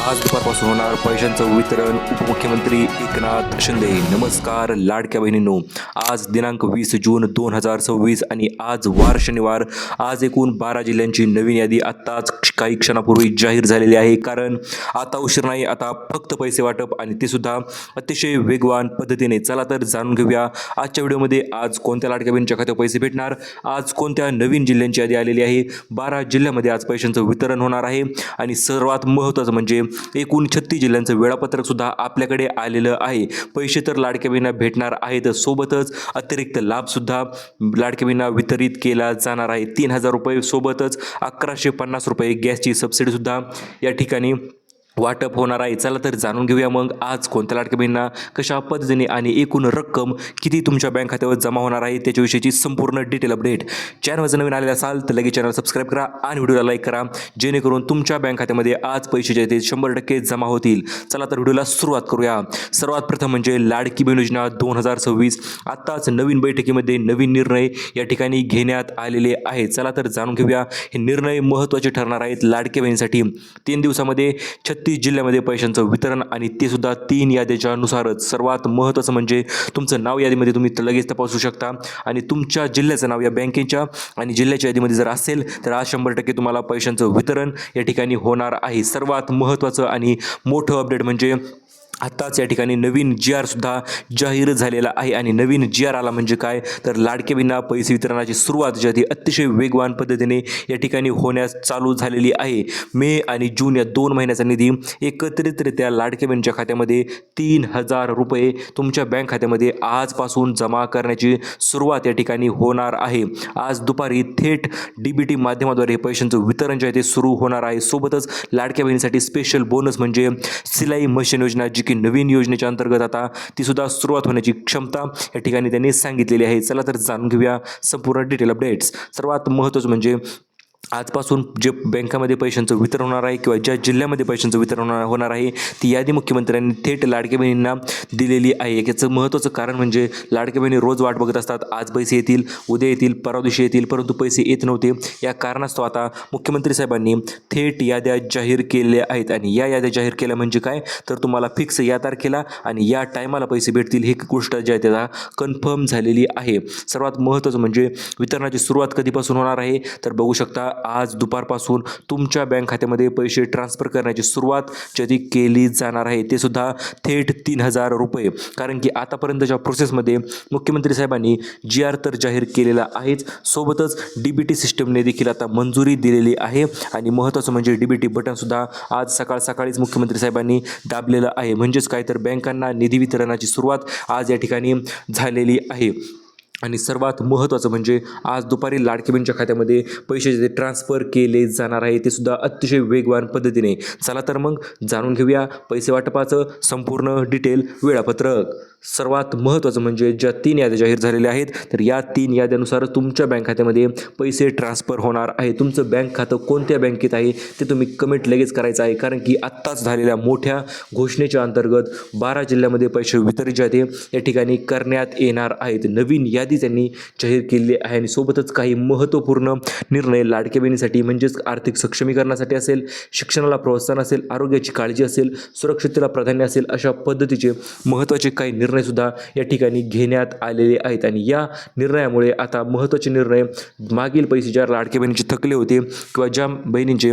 आज दुपारपासून होणार पैशांचं वितरण. उपमुख्यमंत्री एकनाथ शिंदे. नमस्कार लाडक्या बहिणींनो, आज दिनांक 20 जून 2026 आणि आज वार शनिवार. आज एकूण 12 जिल्ह्यांची नवीन यादी आत्ताच काही क्षणापूर्वी जाहीर झालेली आहे. कारण आता उशीर नाही, आता फक्त पैसे वाटप आणि ते सुद्धा अतिशय वेगवान पद्धतीने. चला तर जाणून घेऊया आजच्या व्हिडिओमध्ये आज कोणत्या लाडक्या बहिणीच्या खात्यावर पैसे भेटणार, आज कोणत्या नवीन जिल्ह्यांची यादी आलेली आहे. 12 जिल्ह्यामध्ये आज पैशांचं वितरण होणार आहे आणि सर्वात महत्त्वाचं म्हणजे एकूण 36 जिल्ह्यांचं वेळापत्रक सुद्धा आपल्याकडे आलेलं आहे. पैसे तर लाडक्या बहिणींना भेटणार आहेत, सोबतच अतिरिक्त लाभ सुद्धा लाडक्या बहिणींना वितरित केला जाणार आहे. 3,000 रुपये सोबतच 1,150 रुपये गॅसची सबसिडी सुद्धा या ठिकाणी वाटप होणार आहे. चला तर जाणून घेऊया मग आज कोणत्या लाडक्या बहिणींना कशा पद्धतीने आणि एकूण रक्कम किती तुमच्या बँक खात्यावर जमा होणार आहे त्याच्याविषयीची संपूर्ण डिटेल अपडेट. चॅनलवर नवीन आलेला असाल तर लगेच चॅनल सबस्क्राईब करा आणि व्हिडिओला लाईक करा, जेणेकरून तुमच्या बँक खात्यामध्ये आज पैसे जे ते 100% जमा होतील. चला तर व्हिडिओला सुरुवात करूया. सर्वात प्रथम म्हणजे लाडकी बहीण योजना 2026. आत्ताच नवीन बैठकीमध्ये नवीन निर्णय या ठिकाणी घेण्यात आलेले आहेत. चला तर जाणून घेऊया. हे निर्णय महत्त्वाचे ठरणार आहेत लाडकी बहिणीसाठी. 3 दिवसामध्ये 36 जिल्ह्यामध्ये पैशांचं वितरण आणि ते सुद्धा 3 याद्याच्या नुसारच. सर्वात महत्त्वाचं म्हणजे तुमचं नाव यादीमध्ये तुम्ही लगेच तपासू शकता आणि तुमच्या जिल्ह्याचं नाव या बँकेच्या आणि जिल्ह्याच्या यादीमध्ये जर असेल तर आज 100% तुम्हाला पैशांचं वितरण या ठिकाणी होणार आहे. सर्वात महत्त्वाचं आणि मोठं अपडेट म्हणजे आत्ताच या ठिकाणी नवीन GR सुद्धा जाहीर झालेला आहे. आणि नवीन GR आला म्हणजे काय तर लाडक्या बहिणींना पैसे वितरणाची सुरुवात जी ती अतिशय वेगवान पद्धतीने या ठिकाणी होण्यास चालू झालेली आहे. मे आणि जून या 2 महिन्याचा निधी एकत्रितरित्या लाडक्या बहिणीच्या खात्यामध्ये 3,000 रुपये तुमच्या बँक खात्यामध्ये आजपासून जमा करण्याची सुरुवात या ठिकाणी होणार आहे. आज दुपारी थेट DBT माध्यमाद्वारे पैशांचं वितरण जे आहे ते सुरू होणार आहे. सोबतच लाडक्या बहिणीसाठी स्पेशल बोनस म्हणजे सिलाई मशीन योजना जी की नवीन योजनेच्या अंतर्गत आता ती सुद्धा सुरुवात होण्याची क्षमता या ठिकाणी त्यांनी सांगितलेली आहे. चला तर जाणून घेऊया संपूर्ण डिटेल अपडेट्स. सर्वात महत्त्वाचं म्हणजे आजपासून जे बँकामध्ये पैशांचं वितरण होणार आहे किंवा ज्या जिल्ह्यामध्ये पैशांचं वितरण होणार आहे ती यादी मुख्यमंत्र्यांनी थेट लाडक्या बहिणींना दिलेली आहे. याचं महत्त्वाचं कारण म्हणजे लाडक्या बहिणी रोज वाट बघत असतात, आज पैसे येतील, उद्या येतील, परवा दिवशी येतील, परंतु पैसे येत नव्हते. या कारणास्तव आता मुख्यमंत्री साहेबांनी थेट याद्या जाहीर केलेल्या आहेत. आणि या याद्या जाहीर केल्या म्हणजे काय तर तुम्हाला फिक्स या तारखेला आणि या टायमाला पैसे भेटतील ही गोष्ट जी आहे त्याला कन्फर्म झालेली आहे. सर्वात महत्त्वाचं म्हणजे वितरणाची सुरुवात कधीपासून होणार आहे तर बघू शकता आज दुपारपासून तुमच्या बँक खात्यामध्ये पैसे ट्रान्सफर करण्याची सुरुवात जी केली जाणार आहे. ते सुद्धा थेट 3,000 रुपये. कारण की आतापर्यंतच्या प्रोसेसमध्ये मुख्यमंत्री साहेबांनी GR तर जाहीर केलेला आहेच, सोबतच DBT सिस्टमने देखील आता मंजुरी दिलेली आहे. आणि महत्त्वाचं म्हणजे DBT बटनसुद्धा आज सकाळीच मुख्यमंत्री साहेबांनी दाबलेलं आहे. म्हणजेच काय तर बँकांना निधी वितरणाची सुरुवात आज या ठिकाणी झालेली आहे. आणि सर्वात महत्त्वाचं म्हणजे आज दुपारी लाडकी बहिणीच्या खात्यामध्ये पैसे जे ट्रान्सफर केले जाणार आहे ते सुद्धा अतिशय वेगवान पद्धतीने. चला तर मग जाणून घेऊया पैसे वाटपाचं संपूर्ण डिटेल वेळापत्रक. सर्वात महत्त्वाचं म्हणजे ज्या 3 याद्या जाहीर झालेल्या आहेत तर या 3 याद्यानुसार तुमच्या बँक खात्यामध्ये पैसे ट्रान्सफर होणार आहे. तुमचं बँक खातं कोणत्या बँकेत आहे ते तुम्ही कमेंट लगेच करायचं आहे. कारण की आत्ताच झालेल्या मोठ्या घोषणेच्या अंतर्गत 12 जिल्ह्यामध्ये पैसे वितरित जे आहे ते या ठिकाणी करण्यात येणार आहेत. नवीन यादी त्यांनी जाहीर केली आहे आणि सोबतच काही महत्त्वपूर्ण निर्णय लाडक्या बहिणीसाठी म्हणजेच आर्थिक सक्षमीकरणासाठी असेल, शिक्षणाला प्रोत्साहन असेल, आरोग्याची काळजी असेल, सुरक्षिततेला प्राधान्य असेल, अशा पद्धतीचे महत्त्वाचे काही निर्णयसुद्धा या ठिकाणी घेण्यात आलेले आहेत. आणि या निर्णयामुळे आता महत्त्वाचे निर्णय मागील पैसे ज्या लाडक्या बहिणीचे थकले होते किंवा ज्या बहिणींचे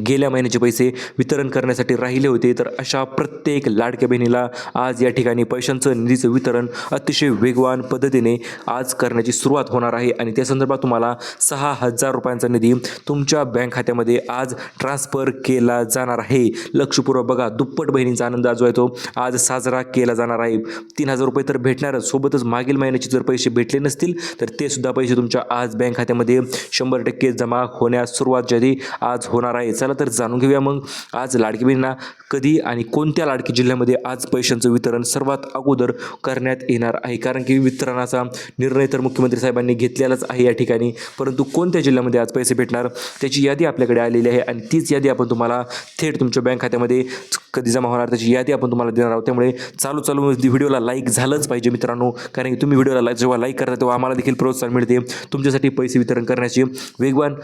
गेल्या महिन्याचे पैसे वितरण करण्यासाठी राहिले होते तर अशा प्रत्येक लाडक्या बहिणीला आज या ठिकाणी पैशांचं निधीचं वितरण अतिशय वेगवान पद्धतीने आज करण्याची सुरुवात होणार आहे. आणि त्या संदर्भात तुम्हाला 6,000 रुपयांचा निधी तुमच्या बँक खात्यामध्ये आज ट्रान्सफर केला जाणार आहे. लक्षपूर्वक बघा, दुप्पट बहिणींचा आनंद जो आहे तो आज साजरा केला जाणार आहे. 3,000 रुपये तर भेटणारच, सोबतच मागील महिन्याचे जर पैसे भेटले नसतील तर ते सुद्धा पैसे तुमच्या आज बँक खात्यामध्ये 100% जमा होण्यास सुरुवात जी आज होणार आहे. चला तर जाणून घेऊया मग आज लाडकी बहिणींना कधी आणि कोणत्या लाडकी जिल्ह्यामध्ये आज पैशांचं वितरण सर्वात अगोदर करण्यात येणार आहे. कारण की वितरणाचा निर्णय तर मुख्यमंत्री साहेबांनी घेतलेलाच आहे या ठिकाणी, परंतु कोणत्या जिल्ह्यामध्ये आज पैसे भेटणार त्याची यादी आपल्याकडे आलेली आहे. आणि तीच यादी आपण तुम्हाला थेट तुमच्या बँक खात्यामध्ये कधी जमा होणार त्याची यादी आपण तुम्हाला देणार आहोत. त्यामुळे चालू व्हिडिओला लाईक झालंच पाहिजे मित्रांनो, कारण की तुम्ही व्हिडिओला जेव्हा लाईक करता तेव्हा आम्हाला देखील प्रोत्साहन मिळते तुमच्यासाठी पैसे वितरण करण्याची वेगवान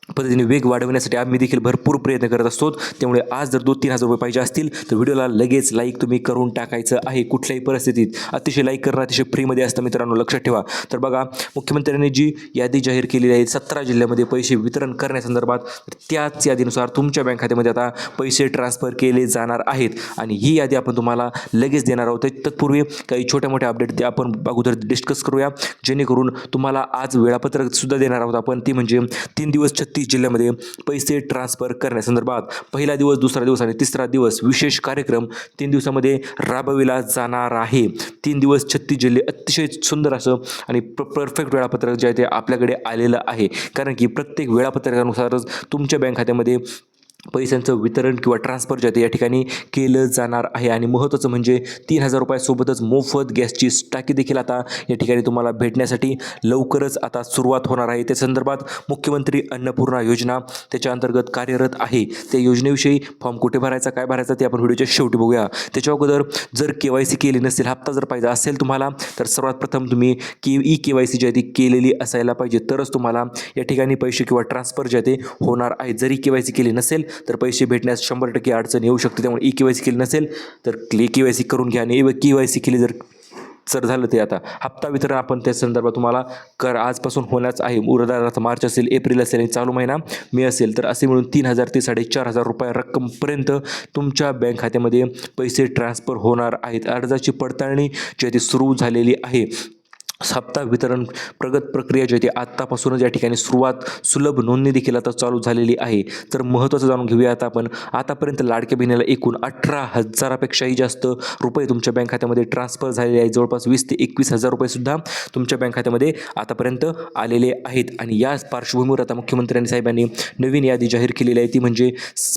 पद्धतीने वेग वाढवण्यासाठी आम्ही देखील भरपूर प्रयत्न करत असतो. त्यामुळे आज जर 2-3 हजार रुपये पाहिजे असतील तर व्हिडिओला लगेच लाईक तुम्ही करून टाकायचं आहे. कुठल्याही परिस्थितीत अतिशय लाईक करणं अतिशय फ्रीमध्ये असतं मित्रांनो, लक्षात ठेवा. तर बघा, मुख्यमंत्र्यांनी जी यादी जाहीर केलेली आहे 17 जिल्ह्यामध्ये पैसे वितरण करण्यासंदर्भात, तर त्याच यादीनुसार तुमच्या बँक खात्यामध्ये आता पैसे ट्रान्सफर केले जाणार आहेत आणि ही यादी आपण तुम्हाला लगेच देणार आहोत. तत्पूर्वी काही छोट्या मोठ्या अपडेट ते आपण अगोदर डिस्कस करूया, जेणेकरून तुम्हाला आज वेळापत्रक सुद्धा देणार आहोत आपण. ती म्हणजे 3 दिवस 36 जिल्ह्यामध्ये पैसे ट्रान्सफर करण्यासंदर्भात पहिला दिवस, दुसरा दिवस आणि तिसरा दिवस विशेष कार्यक्रम 3 दिवसामध्ये राबविला जाणार आहे. 3 दिवस 36 जिल्हे, अतिशय सुंदर असं आणि परफेक्ट वेळापत्रक जे आहे ते आपल्याकडे आलेलं आहे. कारण की प्रत्येक वेळापत्रकानुसारच तुमच्या बँक खात्यामध्ये पैशांचं वितरण किंवा ट्रान्सफर जे आहे ते या ठिकाणी केलं जाणार आहे. आणि महत्त्वाचं म्हणजे 3,000 रुपयासोबतच मोफत गॅसची टाकी देखील आता या ठिकाणी तुम्हाला भेटण्यासाठी लवकरच आता सुरुवात होणार आहे. त्या संदर्भात मुख्यमंत्री अन्नपूर्णा योजना त्याच्या अंतर्गत कार्यरत आहे. त्या योजनेविषयी फॉर्म कुठे भरायचा, काय भरायचा ते आपण व्हिडिओच्या शेवटी बघूया. त्याच्या अगोदर जर KYC केली नसेल, हप्ता जर पाहिजे असेल तुम्हाला, तर सर्वात प्रथम तुम्ही KYC जी आहे ती केलेली असायला पाहिजे, तरच तुम्हाला या ठिकाणी पैसे किंवा ट्रान्सफर जे आहे ते होणार आहे. जरी KYC केली नसेल तर पैसे भेटण्यास 100% अडचण येऊ शकते. त्यामुळे KYC केली नसेल तर KYC करून घ्या. आणि KYC केली जर झालं ते आता हप्ता वितरण आपण त्या संदर्भात तुम्हाला आजपासून होण्याच आहे. उदाहरणार्थ मार्च असेल, एप्रिल असेल आणि चालू महिना मे असेल, तर असे मिळून 3,000 ते 4,500 रुपये रक्कमपर्यंत तुमच्या बँक खात्यामध्ये पैसे ट्रान्सफर होणार आहेत. अर्जाची पडताळणी जी आहे ती सुरू झालेली आहे. हप्ता वितरण प्रगत प्रक्रिया जी आहे ती आत्तापासूनच या ठिकाणी सुलभ नोंदणी देखील आता चालू झालेली आहे. तर महत्त्वाचं जाणून घेऊया आता आपण. आतापर्यंत लाडक्या बहिणीला एकूण 18,000पेक्षाही जास्त रुपये तुमच्या बँक खात्यामध्ये ट्रान्सफर झालेले आहेत. जवळपास 20,000 ते 21,000 रुपयेसुद्धा तुमच्या बँक खात्यामध्ये आतापर्यंत आलेले आहेत. आणि या पार्श्वभूमीवर आता मुख्यमंत्र्यांनी साहेबांनी नवीन यादी जाहीर केलेली आहे. ती म्हणजे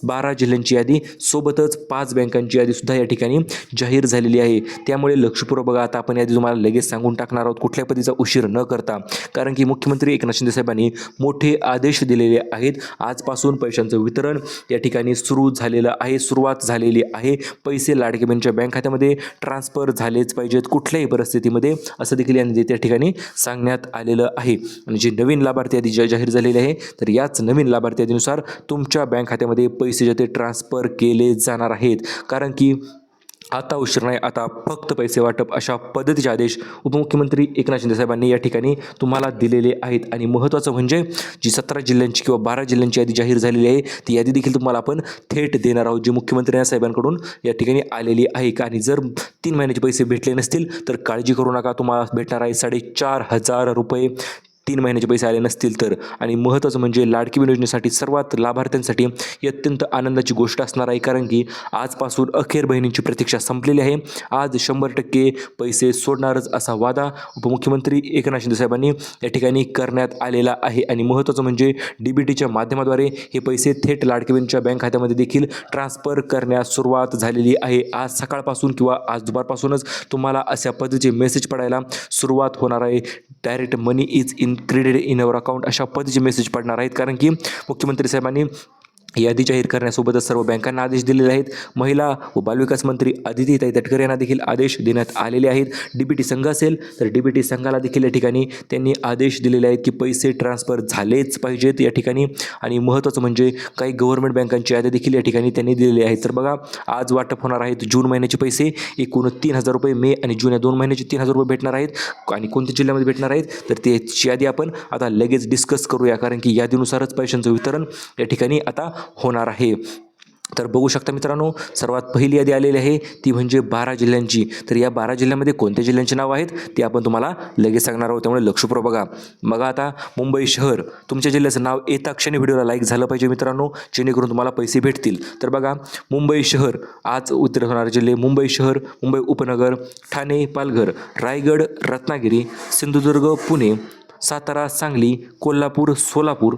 12 जिल्ह्यांची यादी सोबतच 5 बँकांची यादीसुद्धा या ठिकाणी जाहीर झालेली आहे. त्यामुळे लक्षपूर्वक बघा, आता आपण यादी तुम्हाला लगेच सांगून टाकणार आहोत कुठल्या पद्धतीचा उशीर न करता. कारण की मुख्यमंत्री एकनाथ शिंदे साहेबांनी मोठे आदेश दिलेले आहेत. आजपासून पैशांचं वितरण या ठिकाणी सुरुवात झालेली आहे. पैसे लाडक्या बहिणीच्या बँक खात्यामध्ये ट्रान्सफर झालेच पाहिजेत कुठल्याही परिस्थितीमध्ये, असं देखील यांनी त्या ठिकाणी सांगण्यात आलेलं आहे. आणि जी नवीन लाभार्थी यादी जाहीर झालेली आहे, तर याच नवीन लाभार्थी यादीनुसार तुमच्या बँक खात्यामध्ये पैसे जे ते ट्रान्सफर केले जाणार आहेत. कारण की आता उशीर नाही, आता फक्त पैसे वाटप, अशा पद्धतीचे आदेश उपमुख्यमंत्री एकनाथ शिंदे साहेबांनी या ठिकाणी तुम्हाला दिलेले आहेत. आणि महत्त्वाचं म्हणजे जी 17 जिल्ह्यांची किंवा 12 जिल्ह्यांची यादी जाहीर झालेली आहे, ती यादी देखील तुम्हाला आपण थेट देणार आहोत, जी मुख्यमंत्री साहेबांकडून या ठिकाणी आलेली आहे. आणि जर 3 महिन्याचे पैसे भेटले नसतील तर काळजी करू नका, तुम्हाला भेटणार आहे 4,500 रुपये 3 महिन्याचे पैसे आले नसतील तर. आणि महत्त्वाचं म्हणजे लाडकी बहीण योजनेसाठी सर्वात लाभार्थ्यांसाठी ही अत्यंत आनंदाची गोष्ट असणार आहे. कारण की आजपासून अखेर बहिणींची प्रतीक्षा संपलेली आहे. आज 100% पैसे सोडणारच असा वादा उपमुख्यमंत्री एकनाथ शिंदे साहेबांनी या ठिकाणी करण्यात आलेला आहे. आणि महत्त्वाचं म्हणजे DBTच्या माध्यमाद्वारे हे पैसे थेट लाडकी बहिणीच्या बँक खात्यामध्ये देखील ट्रान्सफर करण्यास सुरुवात झालेली आहे. आज सकाळपासून किंवा आज दुपारपासूनच तुम्हाला अशा पद्धतीचे मेसेज पडायला सुरुवात होणार आहे. Direct money is credited in our account, अशा पद्धतीचे मेसेज पडणार आहेत. कारण की मुख्यमंत्री साहेबांनी यादी जाहीर करण्यासोबतच सर्व बँकांना आदेश दिलेले आहेत. महिला व बालविकास मंत्री अदिती तटकरे यांना देखील आदेश देण्यात आलेले आहेत. DBT संघ असेल तर DBT संघाला देखील या ठिकाणी त्यांनी आदेश दिलेले आहेत की पैसे ट्रान्सफर झालेच पाहिजेत या ठिकाणी. आणि महत्त्वाचं म्हणजे काही गव्हर्नमेंट बँकांची यादी देखील या ठिकाणी त्यांनी दिलेली आहेत. तर बघा, आज वाटप होणार आहेत जून महिन्याचे पैसे एकूण 3,000 रुपये. मे आणि जून या 2 महिन्याचे 3,000 रुपये भेटणार आहेत. आणि कोणत्या जिल्ह्यामध्ये भेटणार आहेत तर त्याची यादी आपण आता लगेच डिस्कस करूया. कारण की यादीनुसारच पैशांचं वितरण या ठिकाणी आता होणार आहे. तर बघू शकता मित्रांनो, सर्वात पहिली यादी आलेली आहे ती म्हणजे 12 जिल्ह्यांची. तर या 12 जिल्ह्यामध्ये कोणत्या जिल्ह्यांची नाव आहेत ते आपण तुम्हाला लगेच सांगणार आहोत, त्यामुळे लक्षपूर्वक बघा. बघा आता, मुंबई शहर, तुमच्या जिल्ह्याचं नाव येता क्षणी व्हिडिओला लाईक झालं पाहिजे मित्रांनो, जेणेकरून तुम्हाला पैसे भेटतील. तर बघा, मुंबई शहर आज वितरण होणारे जिल्हे: मुंबई शहर, मुंबई उपनगर, ठाणे, पालघर, रायगड, रत्नागिरी, सिंधुदुर्ग, पुणे, सातारा, सांगली, कोल्हापूर, सोलापूर.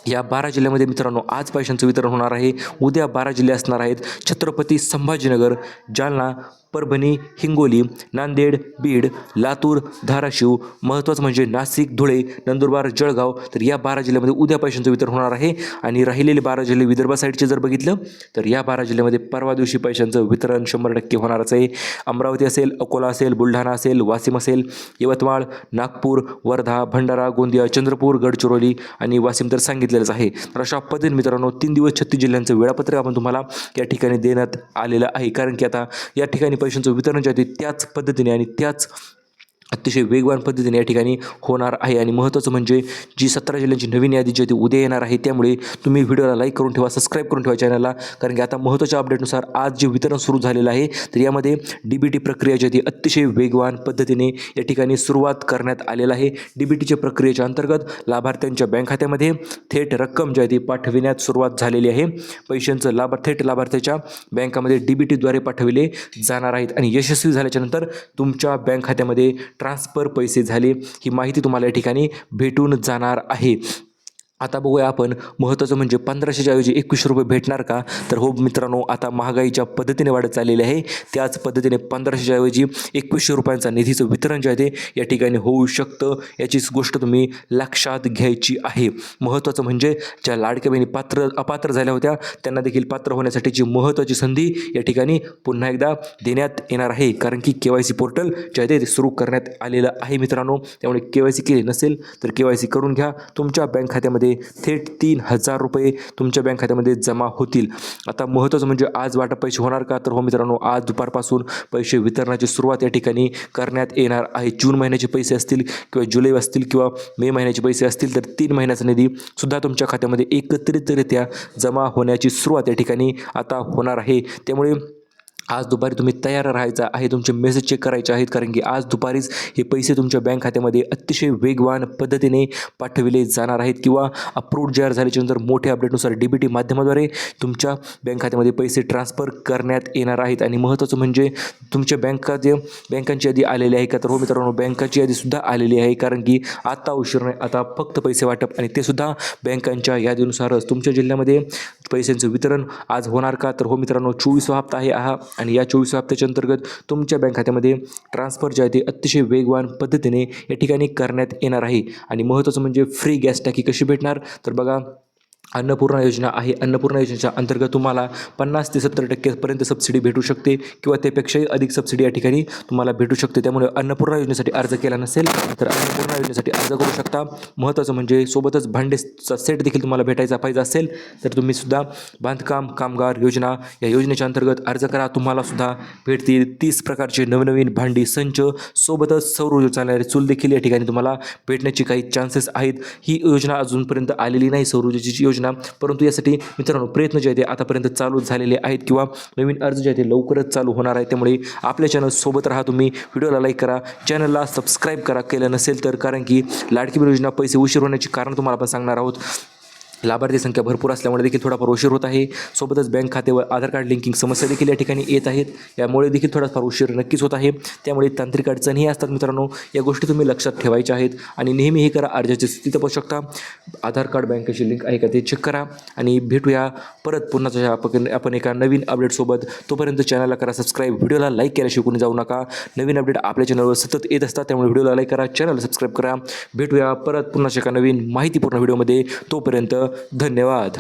या 12 जिल्ह्यामध्ये मित्रांनो आज पैशांचं वितरण होणार आहे. उद्या 12 जिल्हे असणार आहेत: छत्रपती संभाजीनगर, जालना, परभणी, हिंगोली, नांदेड, बीड, लातूर, धाराशिव, महत्त्वाचं म्हणजे नाशिक, धुळे, नंदुरबार, जळगाव. तर या 12 जिल्ह्यामध्ये उद्या पैशांचं वितरण होणार आहे. आणि राहिलेले 12 जिल्हे विदर्भ साईडचे जर बघितलं तर या 12 जिल्ह्यामध्ये परवा दिवशी पैशांचं वितरण 100% होणारच आहे. अमरावती असेल, अकोला असेल, बुलढाणा असेल, वाशिम असेल, यवतमाळ, नागपूर, वर्धा, भंडारा, गोंदिया, चंद्रपूर, गडचिरोली आणि वाशिम तर सांगितलेलंच आहे. तर अशा पद्धतीने मित्रांनो 3 दिवस 36 जिल्ह्यांचं वेळापत्रक आपण तुम्हाला या ठिकाणी देण्यात आलेलं आहे. कारण की आता या ठिकाणी पैशांचं वितरण जे आहे ते त्याच पद्धतीने आणि त्याच अतिशय वेगवान पद्धतीने या ठिकाणी होणार आहे. आणि महत्त्वाचं म्हणजे जी 17 जिल्ह्यांची नवीन यादी जी आहे ती उद्या येणार आहे. त्यामुळे तुम्ही व्हिडिओला लाईक करून ठेवा, सबस्क्राईब करून ठेवा चॅनलला. कारण की आता महत्त्वाच्या अपडेटनुसार आज जे वितरण सुरू झालेलं आहे तर यामध्ये DBT प्रक्रिया जी आहे ती अतिशय वेगवान पद्धतीने या ठिकाणी सुरुवात करण्यात आलेलं आहे. DBTच्या प्रक्रियेच्या अंतर्गत लाभार्थ्यांच्या बँक खात्यामध्ये थेट रक्कम जी आहे ती पाठविण्यात सुरुवात झालेली आहे. पैशांचं थेट लाभार्थ्याच्या बँकामध्ये DBTद्वारे पाठविले जाणार आहेत. आणि यशस्वी झाल्याच्या नंतर तुमच्या बँक खात्यामध्ये ट्रान्सफर पैसे झाले ही माहिती तुम्हाला या ठिकाणी भेटून जाणार आहे. आता बघूया आपण महत्त्वाचं म्हणजे 1500च्या ऐवजी 2100 रुपये भेटणार का? तर हो मित्रांनो, आता महागाईच्या पद्धतीने वाढत चाललेली आहे. त्याच पद्धतीने 1500च्या ऐवजी 2100 रुपयांचा निधीचं वितरण जे आहे ते या ठिकाणी होऊ शकतं. याचीच गोष्ट तुम्ही लक्षात घ्यायची आहे. महत्त्वाचं म्हणजे ज्या लाडक्या बहिणी अपात्र झाल्या होत्या त्यांना देखील पात्र होण्यासाठीची महत्त्वाची संधी या ठिकाणी पुन्हा एकदा देण्यात येणार आहे. कारण की KYC पोर्टल जे आहे ते सुरू करण्यात आलेलं आहे मित्रांनो. त्यामुळे KYC केले नसेल तर KYC करून घ्या. तुमच्या बँक खात्यामध्ये थेट 3000 रुपये तुमच्या बँक खात्यामध्ये जमा होतील. आता महत्त्वाचं म्हणजे आज वाटप पैसे होणार का? तर हो मित्रांनो, आज दुपारपासून पैसे वितरणाची सुरुवात या ठिकाणी करण्यात येणार आहे. जून महिन्याचे पैसे असतील किंवा जुलै असतील किंवा मे महिन्याचे पैसे असतील तर 3 महिन्याचा निधी सुद्धा तुमच्या खात्यामध्ये एकत्रितरित्या जमा होण्याची सुरुवात या ठिकाणी आता होणार आहे. त्यामुळे आज दुपारी तुम्ही तयार राहायचा आहे. तुमचे मेसेज चेक करायचे आहेत. कारण की आज दुपारीच हे पैसे तुमच्या बँक खात्यामध्ये अतिशय वेगवान पद्धतीने पाठविले जाणार आहेत किंवा अप्रूव्ड जाहीर झाल्याच्यानंतर मोठ्या अपडेटनुसार DBT माध्यमाद्वारे तुमच्या बँक खात्यामध्ये पैसे ट्रान्सफर करण्यात येणार आहेत. आणि महत्त्वाचं म्हणजे तुमच्या बँकांची यादी आलेली आहे का? तर हो मित्रांनो, बँकाची यादीसुद्धा आलेली आहे. कारण की आता उशीर नाही, आता फक्त पैसे वाटप आणि ते सुद्धा बँकांच्या यादीनुसारच. तुमच्या जिल्ह्यामध्ये पैशांचं वितरण आज होणार का? तर हो मित्रांनो, 24वा हप्ता आहे हा. आणि या 24 हप्त्याच्या अंतर्गत तुमच्या बँक खात्यामध्ये ट्रान्सफर जे आहे ते अतिशय वेगवान पद्धतीने या ठिकाणी करण्यात येणार आहे. आणि महत्त्वाचं म्हणजे फ्री गॅस टाकी कशी भेटणार? तर बघा, अन्नपूर्णा योजना आहे. अन्नपूर्णा योजनेच्या अंतर्गत तुम्हाला 50 ते 70% पर्यंत सबसिडी भेटू शकते किंवा त्यापेक्षाही अधिक सबसिडी या ठिकाणी तुम्हाला भेटू शकते. त्यामुळे अन्नपूर्णा योजनेसाठी अर्ज केला नसेल तर अन्नपूर्णा योजनेसाठी अर्ज करू शकता. महत्त्वाचं म्हणजे सोबतच भांडेचा सेट देखील तुम्हाला भेटायचा पाहिजे असेल तर तुम्ही सुद्धा बांधकाम कामगार योजना या योजनेच्या अंतर्गत अर्ज करा. तुम्हाला सुद्धा भेटतील 30 प्रकारचे नवनवीन भांडी संच, सोबतच सौर ऊर्जा चालणारी चूल देखील या ठिकाणी तुम्हाला भेटण्याची काही चान्सेस आहेत. ही योजना अजूनपर्यंत आलेली नाही, सौर ऊर्जेची योजना, परंतु यासाठी मित्रांनो प्रयत्न जे आहे ते आतापर्यंत चालू झालेले आहेत किंवा नवीन अर्ज जे आहे ते लवकरच चालू होणार आहे. त्यामुळे आपल्या चॅनल सोबत राहा. तुम्ही व्हिडिओला लाईक करा, चॅनलला सबस्क्राईब करा केलं नसेल तर. कारण की लाडकी बहीण योजना पैसे उशीर होण्याची कारण तुम्हाला आपण सांगणार आहोत. लाभार्थी संख्या भरपूर असल्यामुळे देखील थोडाफार उशीर होत आहे. सोबतच बँक खात्यावर आधार कार्ड लिंकिंग समस्या देखील या ठिकाणी येत आहेत. यामुळे देखील थोडाफार उशीर नक्कीच होत आहे. त्यामुळे तांत्रिक अडचणीही असतात मित्रांनो. या गोष्टी तुम्ही लक्षात ठेवायच्या आहेत. आणि नेहमी हे करा, अर्जाची स्थिती तपासू शकता, आधार कार्ड बँकेची लिंक आहे का ते चेक करा. आणि भेटूया परत पुन्हा आपण एका नवीन अपडेटसोबत. तोपर्यंत चॅनलला करा सबस्क्राईब, व्हिडिओला लाईक केल्याशिवाय कोणी जाऊ नका. नवीन अपडेट आपल्या चॅनलवर सतत येत असतात. त्यामुळे व्हिडिओला लाईक करा, चॅनलला सबस्क्राईब करा. भेटूया परत पुन्हा एका नवीन माहितीपूर्ण व्हिडिओमध्ये. तोपर्यंत धन्यवाद.